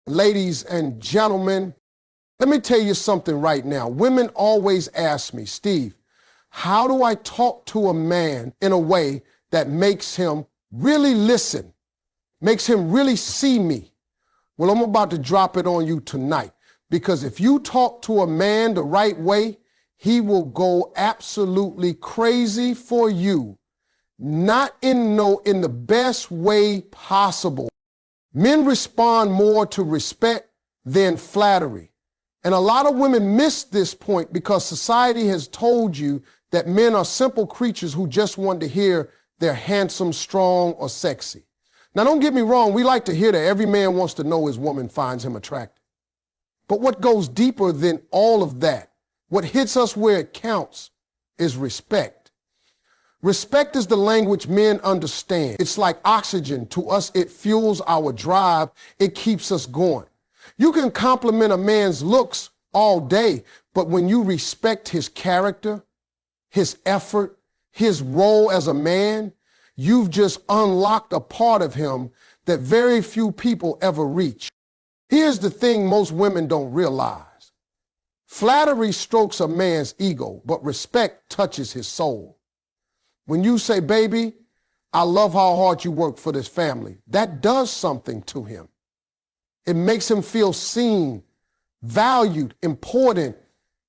Ladies and gentlemen, let me tell you something right now. Women always ask me, Steve, how do I talk to a man in a way that makes him really listen, makes him really see me? Well, I'm about to drop it on you tonight, because if you talk to a man the right way, he will go absolutely crazy for you, not in the best way possible. Men respond more to respect than flattery. And a lot of women miss this point because society has told you that men are simple creatures who just want to hear they're handsome, strong, or sexy. Now, don't get me wrong. We like to hear that. Every man wants to know his woman finds him attractive. But what goes deeper than all of that, what hits us where it counts, is respect. Respect is the language men understand. It's like oxygen. To us, it fuels our drive. It keeps us going. You can compliment a man's looks all day, but when you respect his character, his effort, his role as a man, you've just unlocked a part of him that very few people ever reach. Here's the thing most women don't realize. Flattery strokes a man's ego, but respect touches his soul. When you say, baby, I love how hard you work for this family, that does something to him. It makes him feel seen, valued, important.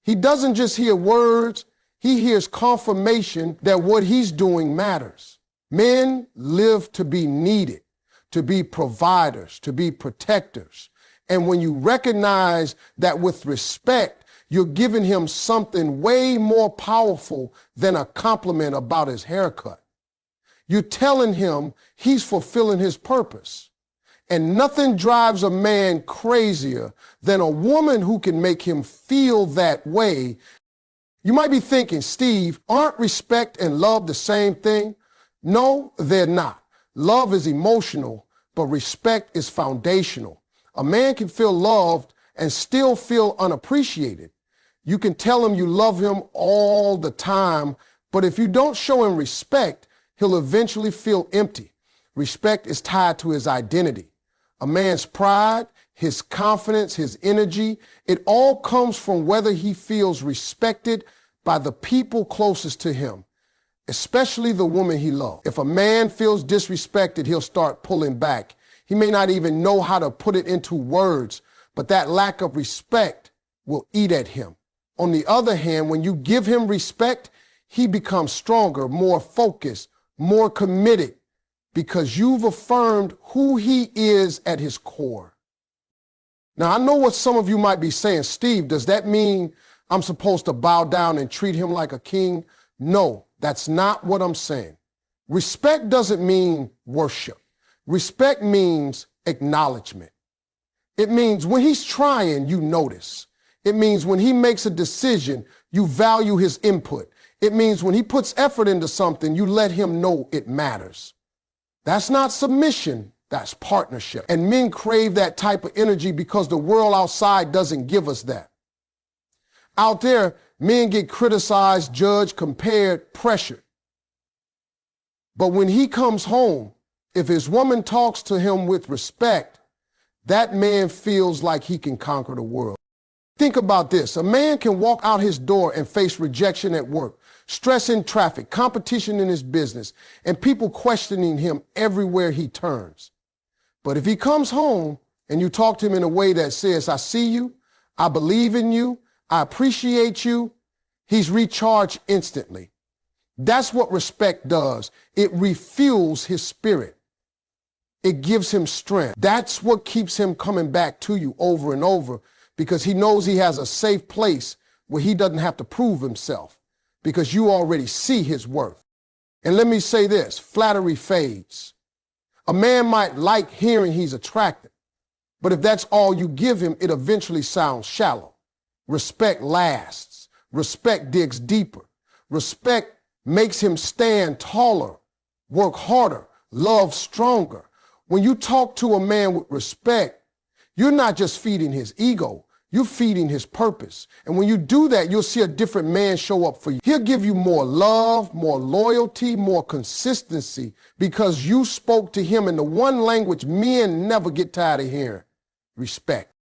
He doesn't just hear words, he hears confirmation that what he's doing matters. Men live to be needed, to be providers, to be protectors. And when you recognize that with respect, you're giving him something way more powerful than a compliment about his haircut. You're telling him he's fulfilling his purpose. And nothing drives a man crazier than a woman who can make him feel that way. You might be thinking, Steve, aren't respect and love the same thing? No, they're not. Love is emotional, but respect is foundational. A man can feel loved and still feel unappreciated. You can tell him you love him all the time, but if you don't show him respect, he'll eventually feel empty. Respect is tied to his identity. A man's pride, his confidence, his energy, it all comes from whether he feels respected by the people closest to him, especially the woman he loves. If a man feels disrespected, he'll start pulling back. He may not even know how to put it into words, but that lack of respect will eat at him. On the other hand, when you give him respect, he becomes stronger, more focused, more committed, because you've affirmed who he is at his core. Now, I know what some of you might be saying. Steve, does that mean I'm supposed to bow down and treat him like a king? No, that's not what I'm saying. Respect doesn't mean worship. Respect means acknowledgement. It means when he's trying, you notice. It means when he makes a decision, you value his input. It means when he puts effort into something, you let him know it matters. That's not submission, that's partnership. And men crave that type of energy because the world outside doesn't give us that. Out there, men get criticized, judged, compared, pressured. But when he comes home, if his woman talks to him with respect, that man feels like he can conquer the world. Think about this. A man can walk out his door and face rejection at work, stress in traffic, competition in his business, and people questioning him everywhere he turns. But if he comes home and you talk to him in a way that says, I see you, I believe in you, I appreciate you, he's recharged instantly. That's what respect does. It refuels his spirit. It gives him strength. That's what keeps him coming back to you over and over, because he knows he has a safe place where he doesn't have to prove himself, because you already see his worth. And let me say this, flattery fades. A man might like hearing he's attractive, but if that's all you give him, it eventually sounds shallow. Respect lasts. Respect digs deeper. Respect makes him stand taller, work harder, love stronger. When you talk to a man with respect, you're not just feeding his ego, you're feeding his purpose. And when you do that, you'll see a different man show up for you. He'll give you more love, more loyalty, more consistency, because you spoke to him in the one language men never get tired of hearing: respect.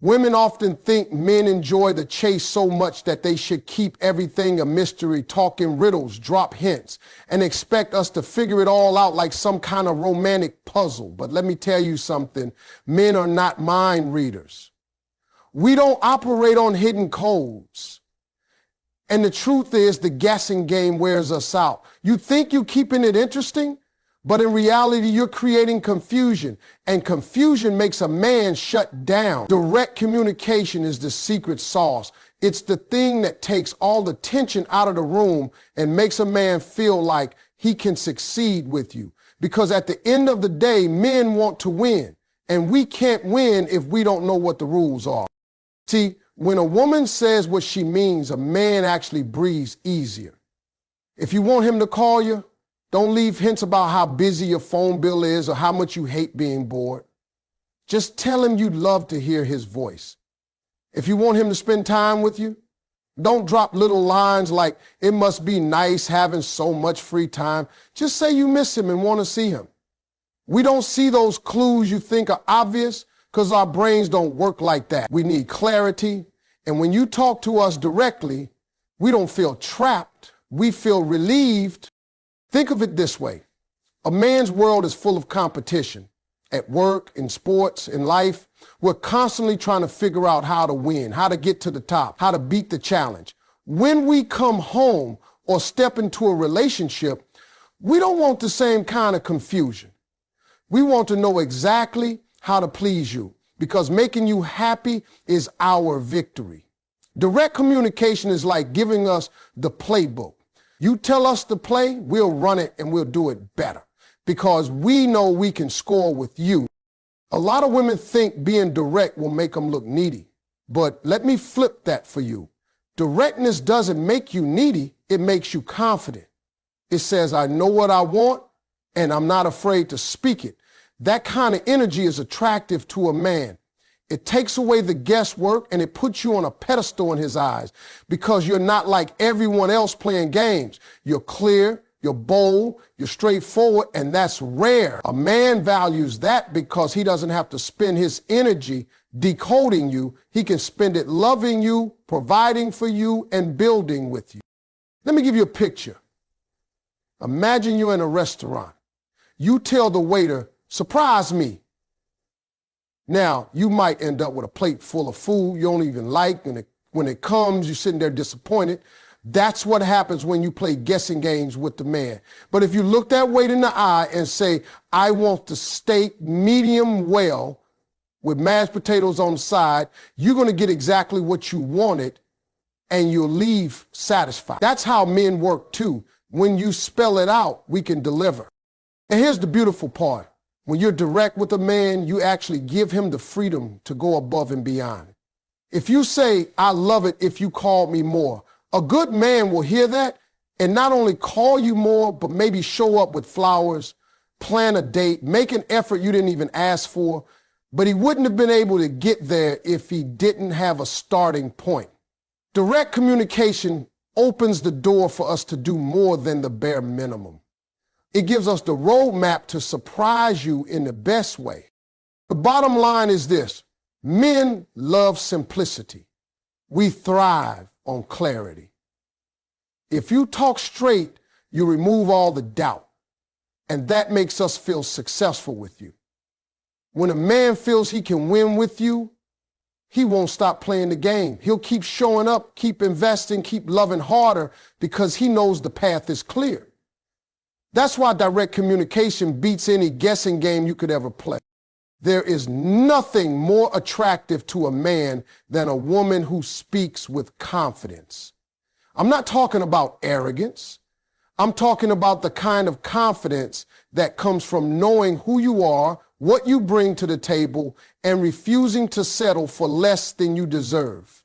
Women often think men enjoy the chase so much that they should keep everything a mystery, talk in riddles, drop hints, and expect us to figure it all out like some kind of romantic puzzle. But let me tell you something, men are not mind readers. We don't operate on hidden codes. And the truth is, the guessing game wears us out. You think you're keeping it interesting, but in reality, you're creating confusion. And confusion makes a man shut down. Direct communication is the secret sauce. It's the thing that takes all the tension out of the room and makes a man feel like he can succeed with you. Because at the end of the day, men want to win. And we can't win if we don't know what the rules are. See, when a woman says what she means, a man actually breathes easier. If you want him to call you, don't leave hints about how busy your phone bill is or how much you hate being bored. Just tell him you'd love to hear his voice. If you want him to spend time with you, don't drop little lines like, it must be nice having so much free time. Just say you miss him and want to see him. We don't see those clues you think are obvious because our brains don't work like that. We need clarity. And when you talk to us directly, we don't feel trapped. We feel relieved. Think of it this way. A man's world is full of competition. At work, in sports, in life, we're constantly trying to figure out how to win, how to get to the top, how to beat the challenge. When we come home or step into a relationship, we don't want the same kind of confusion. We want to know exactly how to please you because making you happy is our victory. Direct communication is like giving us the playbook. You tell us to play, we'll run it and we'll do it better because we know we can score with you. A lot of women think being direct will make them look needy, but let me flip that for you. Directness doesn't make you needy, it makes you confident. It says, I know what I want and I'm not afraid to speak it. That kind of energy is attractive to a man. It takes away the guesswork and it puts you on a pedestal in his eyes because you're not like everyone else playing games. You're clear, you're bold, you're straightforward, and that's rare. A man values that because he doesn't have to spend his energy decoding you. He can spend it loving you, providing for you, and building with you. Let me give you a picture. Imagine you're in a restaurant. You tell the waiter, surprise me. Now, you might end up with a plate full of food you don't even like, and when it comes, you're sitting there disappointed. That's what happens when you play guessing games with the man. But if you look that waiter in the eye and say, I want the steak medium well with mashed potatoes on the side, you're going to get exactly what you wanted, and you'll leave satisfied. That's how men work too. When you spell it out, we can deliver. And here's the beautiful part. When you're direct with a man, you actually give him the freedom to go above and beyond. If you say, I love it if you call me more, a good man will hear that and not only call you more, but maybe show up with flowers, plan a date, make an effort you didn't even ask for, but he wouldn't have been able to get there if he didn't have a starting point. Direct communication opens the door for us to do more than the bare minimum. It gives us the roadmap to surprise you in the best way. The bottom line is this: men love simplicity. We thrive on clarity. If you talk straight, you remove all the doubt, and that makes us feel successful with you. When a man feels he can win with you, he won't stop playing the game. He'll keep showing up, keep investing, keep loving harder because he knows the path is clear. That's why direct communication beats any guessing game you could ever play. There is nothing more attractive to a man than a woman who speaks with confidence. I'm not talking about arrogance. I'm talking about the kind of confidence that comes from knowing who you are, what you bring to the table, and refusing to settle for less than you deserve.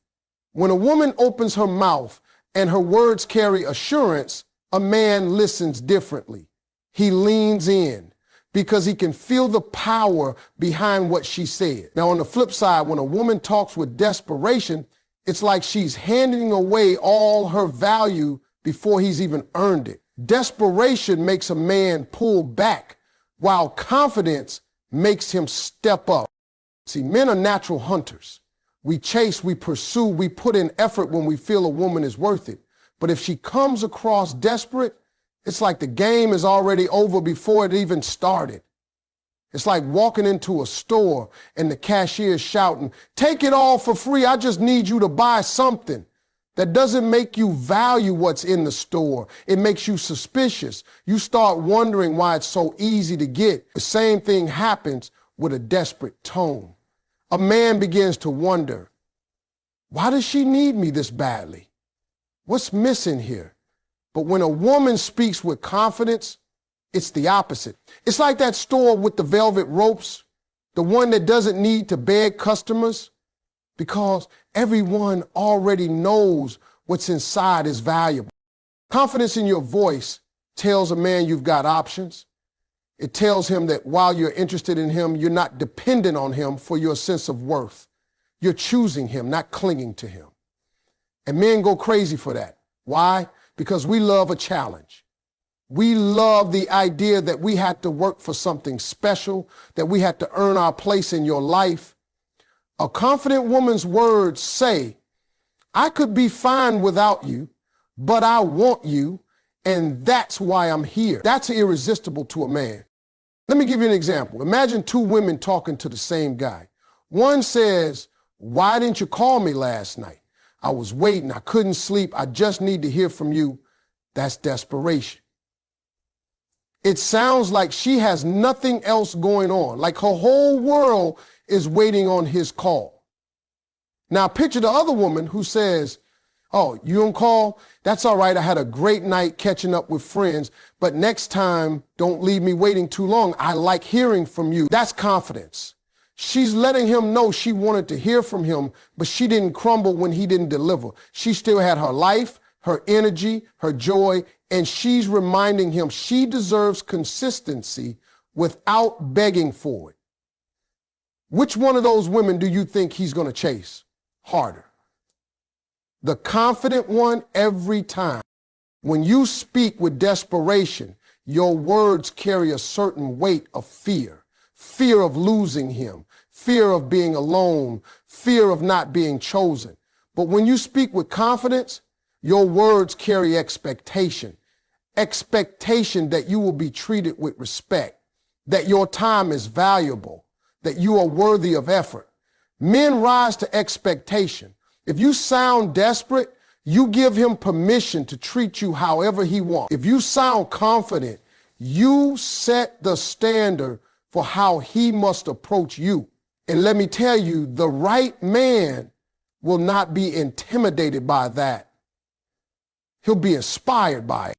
When a woman opens her mouth and her words carry assurance, a man listens differently. He leans in because he can feel the power behind what she said. Now, on the flip side, when a woman talks with desperation, it's like she's handing away all her value before he's even earned it. Desperation makes a man pull back, while confidence makes him step up. See, men are natural hunters. We chase, we pursue, we put in effort when we feel a woman is worth it. But if she comes across desperate, it's like the game is already over before it even started. It's like walking into a store and the cashier is shouting, "Take it all for free. I just need you to buy something." That doesn't make you value what's in the store. It makes you suspicious. You start wondering why it's so easy to get. The same thing happens with a desperate tone. A man begins to wonder, why does she need me this badly? What's missing here? But when a woman speaks with confidence, it's the opposite. It's like that store with the velvet ropes, the one that doesn't need to beg customers, because everyone already knows what's inside is valuable. Confidence in your voice tells a man you've got options. It tells him that while you're interested in him, you're not dependent on him for your sense of worth. You're choosing him, not clinging to him. And men go crazy for that. Why? Because we love a challenge. We love the idea that we had to work for something special, that we had to earn our place in your life. A confident woman's words say, "I could be fine without you, but I want you, and that's why I'm here." That's irresistible to a man. Let me give you an example. Imagine two women talking to the same guy. One says, "Why didn't you call me last night? I was waiting. I couldn't sleep. I just need to hear from you." That's desperation. It sounds like she has nothing else going on, like her whole world is waiting on his call. Now picture the other woman who says, "Oh, you don't call? That's all right. I had a great night catching up with friends, but next time, don't leave me waiting too long. I like hearing from you." That's confidence. She's letting him know she wanted to hear from him, but she didn't crumble when he didn't deliver. She still had her life, her energy, her joy, and she's reminding him she deserves consistency without begging for it. Which one of those women do you think he's going to chase harder? The confident one every time. When you speak with desperation, your words carry a certain weight of fear. Fear of losing him, fear of being alone, fear of not being chosen. But when you speak with confidence, your words carry expectation. Expectation that you will be treated with respect, that your time is valuable, that you are worthy of effort. Men rise to expectation. If you sound desperate, you give him permission to treat you however he wants. If you sound confident, you set the standard for how he must approach you. And let me tell you, the right man will not be intimidated by that. He'll be inspired by it.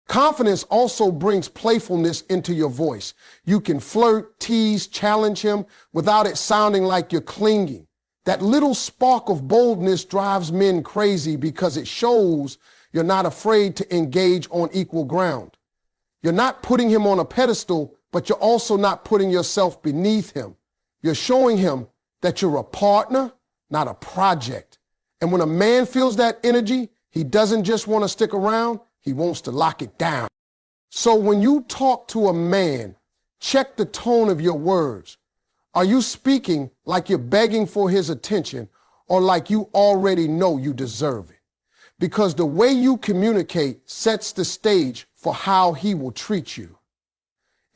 Confidence also brings playfulness into your voice. You can flirt, tease, challenge him without it sounding like you're clinging. That little spark of boldness drives men crazy because it shows you're not afraid to engage on equal ground. You're not putting him on a pedestal, but you're also not putting yourself beneath him. You're showing him that you're a partner, not a project. And when a man feels that energy, he doesn't just want to stick around, he wants to lock it down. So when you talk to a man, check the tone of your words. Are you speaking like you're begging for his attention or like you already know you deserve it? Because the way you communicate sets the stage for how he will treat you.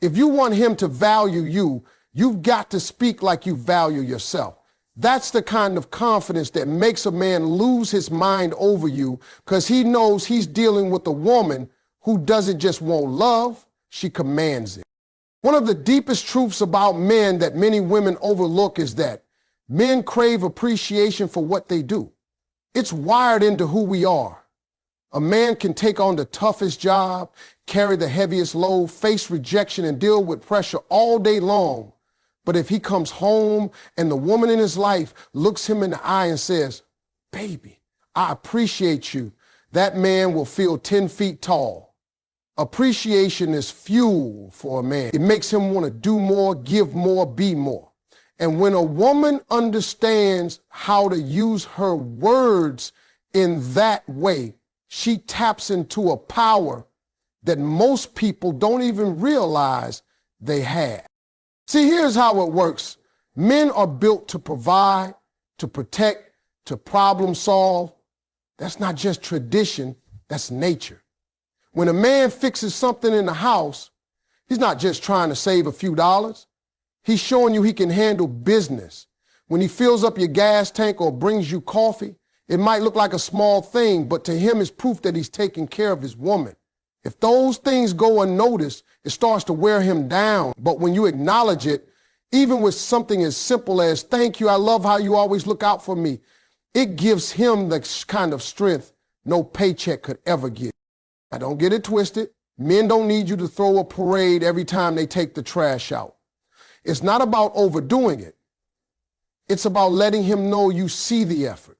If you want him to value you, you've got to speak like you value yourself. That's the kind of confidence that makes a man lose his mind over you because he knows he's dealing with a woman who doesn't just want love, she commands it. One of the deepest truths about men that many women overlook is that men crave appreciation for what they do. It's wired into who we are. A man can take on the toughest job, carry the heaviest load, face rejection, and deal with pressure all day long. But if he comes home and the woman in his life looks him in the eye and says, "Baby, I appreciate you," that man will feel 10 feet tall. Appreciation is fuel for a man. It makes him want to do more, give more, be more. And when a woman understands how to use her words in that way, she taps into a power that most people don't even realize they have. See, here's how it works. Men are built to provide, to protect, to problem solve. That's not just tradition, that's nature. When a man fixes something in the house, he's not just trying to save a few dollars. He's showing you he can handle business. When he fills up your gas tank or brings you coffee, it might look like a small thing, but to him it's proof that he's taking care of his woman. If those things go unnoticed, it starts to wear him down. But when you acknowledge it, even with something as simple as, thank you, I love how you always look out for me, it gives him the kind of strength no paycheck could ever give. Now, don't get it twisted. Men don't need you to throw a parade every time they take the trash out. It's not about overdoing it. It's about letting him know you see the effort.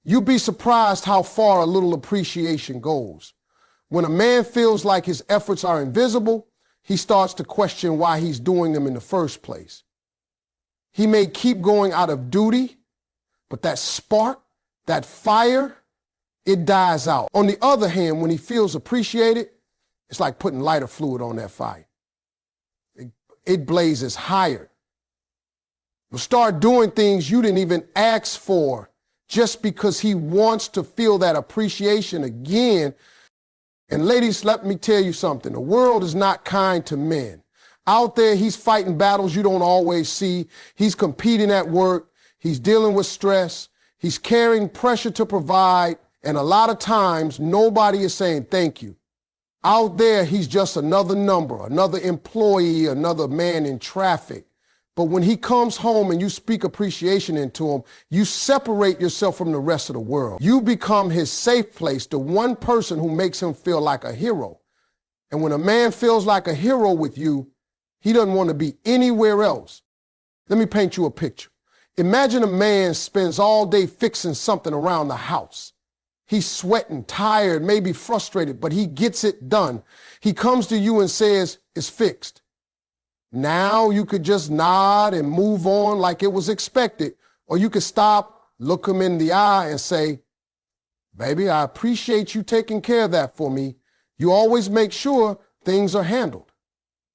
You'd be surprised how far a little appreciation goes. When a man feels like his efforts are invisible, he starts to question why he's doing them in the first place. He may keep going out of duty, but that spark, that fire, it dies out. On the other hand, when he feels appreciated, it's like putting lighter fluid on that fire. It blazes higher. You'll start doing things you didn't even ask for just because he wants to feel that appreciation again. And ladies, let me tell you something. The world is not kind to men. Out there, he's fighting battles you don't always see. He's competing at work. He's dealing with stress. He's carrying pressure to provide. And a lot of times, nobody is saying thank you. Out there, he's just another number, another employee, another man in traffic. But when he comes home and you speak appreciation into him, you separate yourself from the rest of the world. You become his safe place, the one person who makes him feel like a hero. And when a man feels like a hero with you, he doesn't want to be anywhere else. Let me paint you a picture. Imagine a man spends all day fixing something around the house. He's sweating, tired, maybe frustrated, but he gets it done. He comes to you and says, it's fixed. Now you could just nod and move on like it was expected, or you could stop, look him in the eye and say, baby, I appreciate you taking care of that for me. You always make sure things are handled.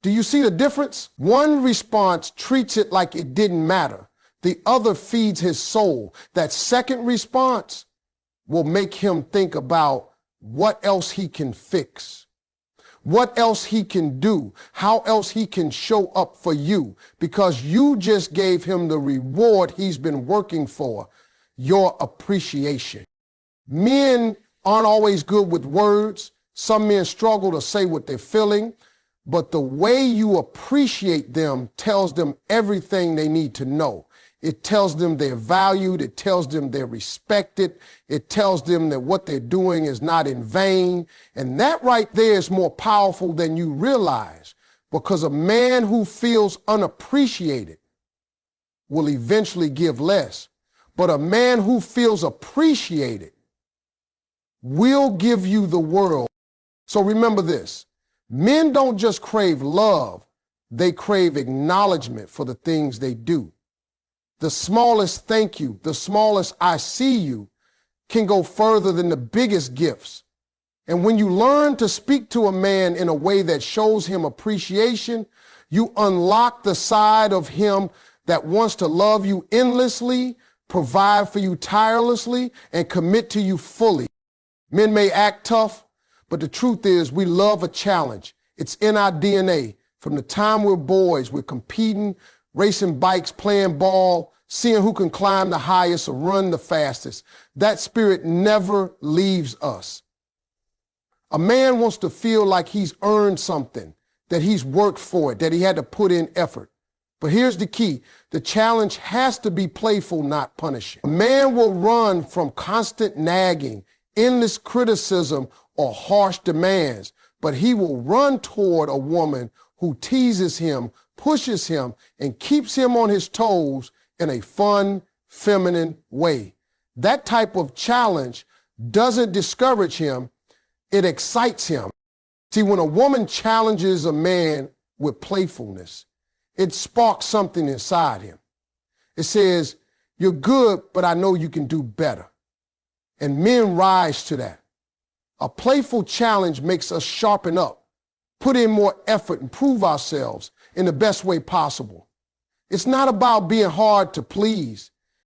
Do you see the difference? One response treats it like it didn't matter. The other feeds his soul. That second response will make him think about what else he can fix, what else he can do, how else he can show up for you, because you just gave him the reward he's been working for, your appreciation. Men aren't always good with words. Some men struggle to say what they're feeling, but the way you appreciate them tells them everything they need to know. It tells them they're valued. It tells them they're respected. It tells them that what they're doing is not in vain. And that right there is more powerful than you realize, because a man who feels unappreciated will eventually give less. But a man who feels appreciated will give you the world. So remember this. Men don't just crave love. They crave acknowledgement for the things they do. The smallest thank you, the smallest I see you can go further than the biggest gifts. And when you learn to speak to a man in a way that shows him appreciation, you unlock the side of him that wants to love you endlessly, provide for you tirelessly, and commit to you fully. Men may act tough, but the truth is we love a challenge. It's in our DNA. From the time we're boys, we're competing, racing bikes, playing ball, seeing who can climb the highest or run the fastest. That spirit never leaves us. A man wants to feel like he's earned something, that he's worked for it, that he had to put in effort. But here's the key. The challenge has to be playful, not punishing. A man will run from constant nagging, endless criticism, or harsh demands, but he will run toward a woman who teases him, pushes him, and keeps him on his toes in a fun, feminine way. That type of challenge doesn't discourage him, it excites him. See, when a woman challenges a man with playfulness, it sparks something inside him. It says, you're good, but I know you can do better. And men rise to that. A playful challenge makes us sharpen up, put in more effort, and prove ourselves in the best way possible. It's not about being hard to please.